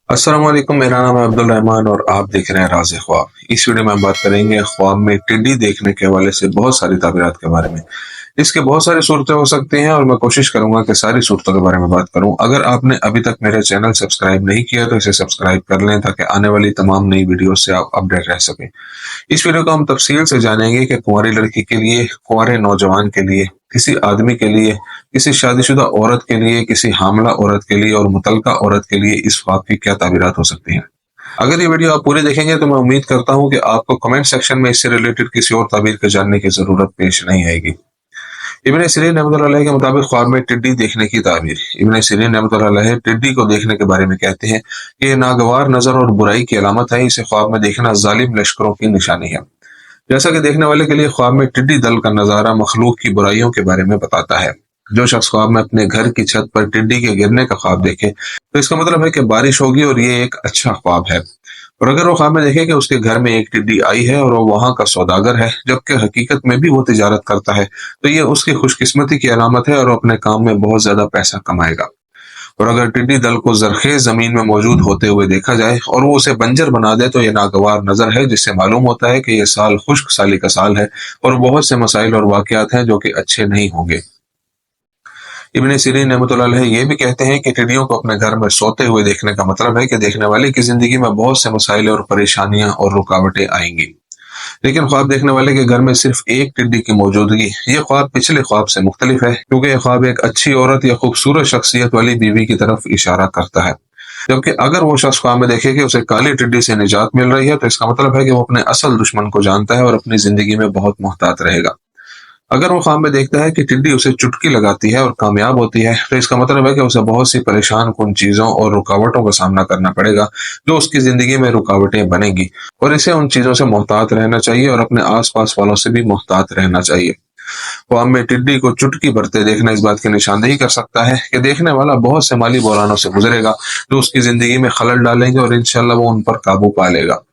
अस्सलाम वालेकुम। मेरा नाम है अब्दुल रहमान और आप देख रहे हैं राज़ ख्वाब। इस वीडियो में हम बात करेंगे ख्वाब में टिड्डी देखने के हवाले से बहुत सारी ताबीरात के बारे में। इसके बहुत सारी सूरतें हो सकती हैं और मैं कोशिश करूंगा कि सारी सूरतों के बारे में बात करूं। अगर आपने अभी तक मेरे चैनल सब्सक्राइब नहीं किया तो इसे सब्सक्राइब कर लें ताकि आने वाली तमाम नई वीडियो से आप अपडेट रह सकें। इस वीडियो को हम तफसील से जानेंगे कि कुंवारी लड़की के लिए, कुंवारे नौजवान के लिए, किसी आदमी के लिए, किसी शादीशुदा औरत के लिए, किसी हामला औरत के लिए और मुतलका औरत के लिए इस ख्वाब की क्या ताबीरात हो सकती हैं। अगर ये वीडियो आप पूरी देखेंगे तो मैं उम्मीद करता हूं कि आपको कमेंट सेक्शन में इससे रिलेटेड किसी और ताबीर के जानने की जरूरत पेश नहीं आएगी। इब्न सीरीन रहमतुल्लाह अलैह के मुताबिक ख्वाब में टिड्डी देखने की ताबीर। इब्न सीरीन रहमतुल्लाह अलैह टिड्डी को देखने के बारे में कहते हैं कि ये नागवार नजर और बुराई की अलामत है। इसे ख्वाब में देखना जालिम लश्करों की निशानी है। जैसा कि देखने वाले के लिए ख्वाब में टिड्डी दल का नजारा मखलूक की बुराइयों के बारे में बताता है। जो शख्स ख्वाब में अपने घर की छत पर टिड्डी के गिरने का ख्वाब देखे तो इसका मतलब है कि बारिश होगी और ये एक अच्छा ख्वाब है। और अगर वो ख्वाब में देखे कि उसके घर में एक टिड्डी आई है और वो वहां का सौदागर है जबकि हकीकत में भी वो तिजारत करता है तो ये उसकी खुशकिस्मती की अलामत है और वो अपने काम में बहुत ज्यादा पैसा कमाएगा। और अगर टिड्डी दल को जरखेज जमीन में मौजूद होते हुए देखा जाए और वो उसे बंजर बना दे तो ये नागवार नजर है, जिससे मालूम होता है कि यह साल खुश्क साली का साल है और बहुत से मसाइल और वाकयात हैं जो कि अच्छे नहीं होंगे। इब्न सीरीन रहमतुल्लाह अलैह ये भी कहते हैं कि टिड्डियों को अपने घर में सोते हुए देखने का मतलब है कि देखने वाले की जिंदगी में बहुत से मसाइल और परेशानियां और रुकावटें आएंगी। लेकिन ख्वाब देखने वाले के घर में सिर्फ एक टिड्डी की मौजूदगी, ये ख्वाब पिछले ख्वाब से मुख्तलिफ है क्योंकि यह ख्वाब एक अच्छी औरत या खूबसूरत शख्सियत वाली बीवी की तरफ इशारा करता है। जबकि अगर वो शख्स ख्वाब में देखे कि उसे काली टिड्डी से निजात मिल रही है तो इसका मतलब है कि वो अपने असल दुश्मन को जानता है और अपनी जिंदगी में बहुत मोहतात रहेगा। अगर वो ख्वाब में देखता है कि टिड्डी उसे चुटकी लगाती है और कामयाब होती है तो इसका मतलब है कि उसे बहुत सी परेशान कुन चीजों और रुकावटों का सामना करना पड़ेगा जो उसकी जिंदगी में रुकावटें बनेंगी, और इसे उन चीजों से मोहतात रहना चाहिए और अपने आसपास वालों से भी मोहतात रहना चाहिए। ख्वाब में टिड्डी को चुटकी भरते देखना इस बात की निशानदेही कर सकता है कि देखने वाला बहुत से माली बहरानों से गुजरेगा जो उसकी जिंदगी में खलल डालेंगे और इंशाल्लाह वो उन पर काबू पा लेगा।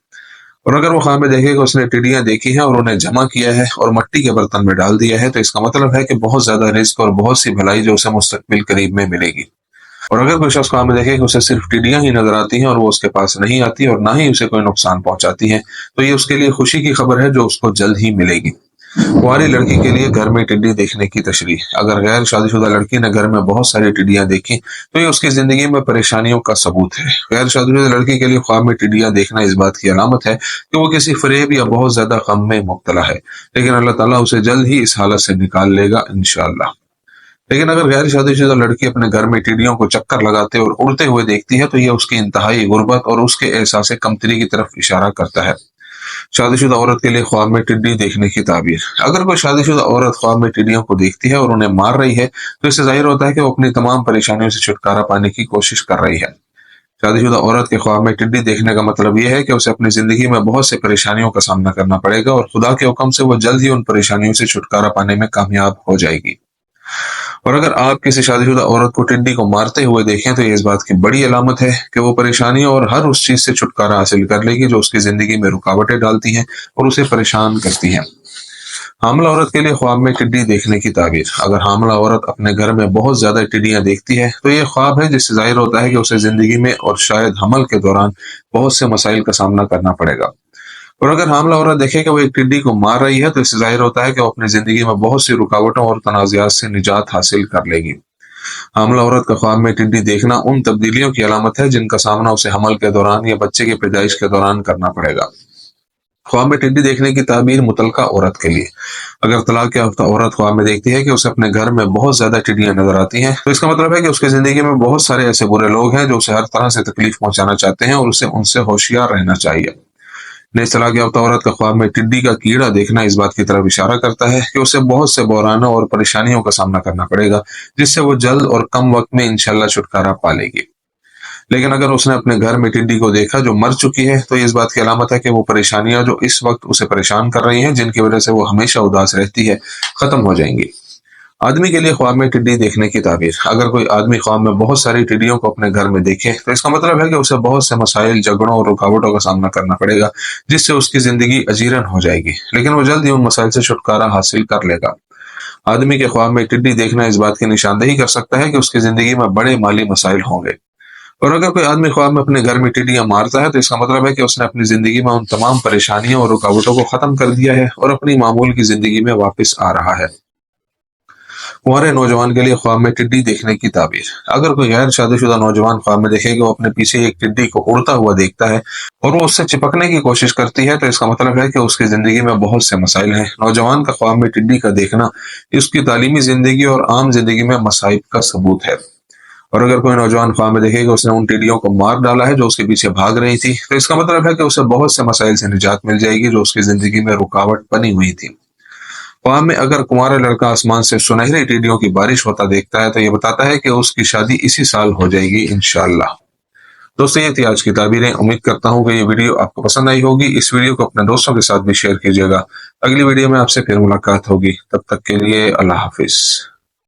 और अगर वो ख्वाब में देखे कि उसने टिड्डियां देखी हैं और उन्हें जमा किया है और मट्टी के बर्तन में डाल दिया है तो इसका मतलब है कि बहुत ज्यादा रिस्क और बहुत सी भलाई जो उसे मुस्तकबिल करीब में मिलेगी। और अगर कोई शख्स ख्वाब में देखे कि उसे सिर्फ टिड्डियां ही नजर आती हैं और वो उसके पास नहीं आती और ना ही उसे कोई नुकसान पहुंचाती हैं तो ये उसके लिए खुशी की खबर है जो उसको जल्द ही मिलेगी। कुंवारी लड़की के लिए घर में टिड्डी देखने की तशरीह। अगर गैर शादीशुदा लड़की ने घर में बहुत सारी टिड्डियां देखी तो ये उसकी जिंदगी में परेशानियों का सबूत है। गैर शादीशुदा लड़की के लिए ख्वाब में टिड्डियां देखना इस बात की अलामत है कि वो किसी फरेब या बहुत ज्यादा गम में मुब्तला है, लेकिन अल्लाह ताला उसे जल्द ही इस हालत से निकाल लेगा इंशाअल्लाह। लेकिन अगर गैर शादीशुदा लड़की अपने घर में टिड्डियों को चक्कर लगाते और उड़ते हुए देखती है तो यह उसकी इंतहाई गुर्बत और उसके एहसास कमतरी की तरफ इशारा करता है। शादीशुदा औरत के लिए ख्वाब में टिड्डी देखने की ताबीर। अगर कोई शादीशुदा औरत ख्वाब में टिड्डियों को देखती है और उन्हें मार रही है तो इससे जाहिर होता है कि वो अपनी तमाम परेशानियों से छुटकारा पाने की कोशिश कर रही है। शादीशुदा औरत के ख्वाब में टिड्डी देखने का मतलब यह है कि उसे अपनी जिंदगी में बहुत से परेशानियों का सामना करना पड़ेगा और खुदा के हुक्म से वो जल्द ही उन परेशानियों से छुटकारा पाने में कामयाब हो जाएगी। और अगर आप किसी शादीशुदा औरत को टिड्डी को मारते हुए देखें तो ये इस बात की बड़ी अलामत है कि वो परेशानियों और हर उस चीज से छुटकारा हासिल कर लेगी जो उसकी जिंदगी में रुकावटें डालती हैं और उसे परेशान करती हैं। हामला औरत के लिए ख्वाब में टिड्डी देखने की ताबीर। अगर हामला औरत अपने घर में बहुत ज्यादा टिड्डियां देखती है तो ये ख्वाब है जिससे जाहिर होता है कि उसे जिंदगी में और शायद हमल के दौरान बहुत से मसाइल का सामना करना पड़ेगा। और अगर हामला औरत देखे कि वो एक टिड्डी को मार रही है तो इससे जाहिर होता है कि वो अपनी जिंदगी में बहुत सी रुकावटों और तनाज़ात से निजात हासिल कर लेगी। हामला औरत का ख्वाब में टिड्डी देखना उन तब्दीलियों की अलामत है जिनका सामना उसे हमल के दौरान या बच्चे की पैदाइश के दौरान करना पड़ेगा। ख्वाब में टिड्डी देखने की ताबीर मुतलका औरत के लिए। अगर तलाक याफ्ता औरत ख्वाब में देखती है कि उसे अपने घर में बहुत ज्यादा टिड्डियां नजर आती हैं तो इसका मतलब है कि उसकी जिंदगी में बहुत सारे ऐसे बुरे लोग हैं जो उसे हर तरह से तकलीफ पहुंचाना चाहते हैं और उसे उनसे होशियार रहना चाहिए। नेज़ तलाक याफ्ता औरत का ख्वाब में टिड्डी का कीड़ा देखना इस बात की तरफ इशारा करता है कि उसे बहुत से बहरानों और परेशानियों का सामना करना पड़ेगा जिससे वो जल्द और कम वक्त में इंशाल्लाह छुटकारा पा लेगी। लेकिन अगर उसने अपने घर में टिड्डी को देखा जो मर चुकी है तो ये इस बात की अलामत है कि वो परेशानियां जो इस वक्त उसे परेशान कर रही हैं, जिनकी वजह से वो हमेशा उदास रहती है, खत्म हो जाएंगी। आदमी के लिए ख्वाब में टिड्डी देखने की ताबीर। अगर कोई आदमी ख्वाब में बहुत सारी टिड्डियों को अपने घर में देखे तो इसका मतलब है कि उसे बहुत से मसाइल, झगड़ों और रुकावटों का सामना करना पड़ेगा जिससे उसकी जिंदगी अजीरन हो जाएगी, लेकिन वो जल्द ही उन मसाइल से छुटकारा हासिल कर लेगा। आदमी के ख्वाब में टिड्डी देखना इस बात की निशानदेही कर सकता है कि उसकी जिंदगी में बड़े माली मसाइल होंगे। اور اگر کوئی آدمی خواب میں اپنے گھر میں ٹڈیاں مارتا ہے تو اس کا مطلب ہے کہ اس نے اپنی زندگی میں ان تمام پریشانیوں اور رکاوٹوں کو ختم کر دیا ہے اور اپنی معمول کی زندگی میں واپس آ رہا ہے۔ کنوارے نوجوان کے لیے خواب میں ٹڈی دیکھنے کی تعبیر۔ اگر کوئی غیر شادی شدہ نوجوان خواب میں دیکھے کہ وہ اپنے پیچھے ایک ٹڈی کو اڑتا ہوا دیکھتا ہے اور وہ اس سے چپکنے کی کوشش کرتی ہے تو اس کا مطلب ہے کہ اس کی زندگی میں بہت سے مسائل ہیں۔ نوجوان کا خواب میں ٹڈی کا دیکھنا اس کی تعلیمی زندگی اور عام زندگی میں مصائب کا ثبوت ہے۔ اور اگر کوئی نوجوان خواب میں دیکھے کہ اس نے ان ٹڈیوں کو مار ڈالا ہے جو اس کے پیچھے بھاگ رہی تھی تو اس کا مطلب ہے کہ اسے بہت سے مسائل سے نجات مل جائے گی جو اس کی زندگی میں رکاوٹ بنی ہوئی تھی۔ خواب میں اگر کنوارا لڑکا آسمان سے سنہری ٹیڈیوں کی بارش ہوتا دیکھتا ہے تو یہ بتاتا ہے کہ اس کی شادی اسی سال ہو جائے گی انشاءاللہ۔ دوستو یہ تھی آج کی تعبیریں۔ امید کرتا ہوں کہ یہ ویڈیو آپ کو پسند آئی ہوگی۔ اس ویڈیو کو اپنے دوستوں کے ساتھ بھی شیئر کیجیے گا۔ اگلی ویڈیو میں آپ سے پھر ملاقات ہوگی، تب تک کے لیے اللہ حافظ۔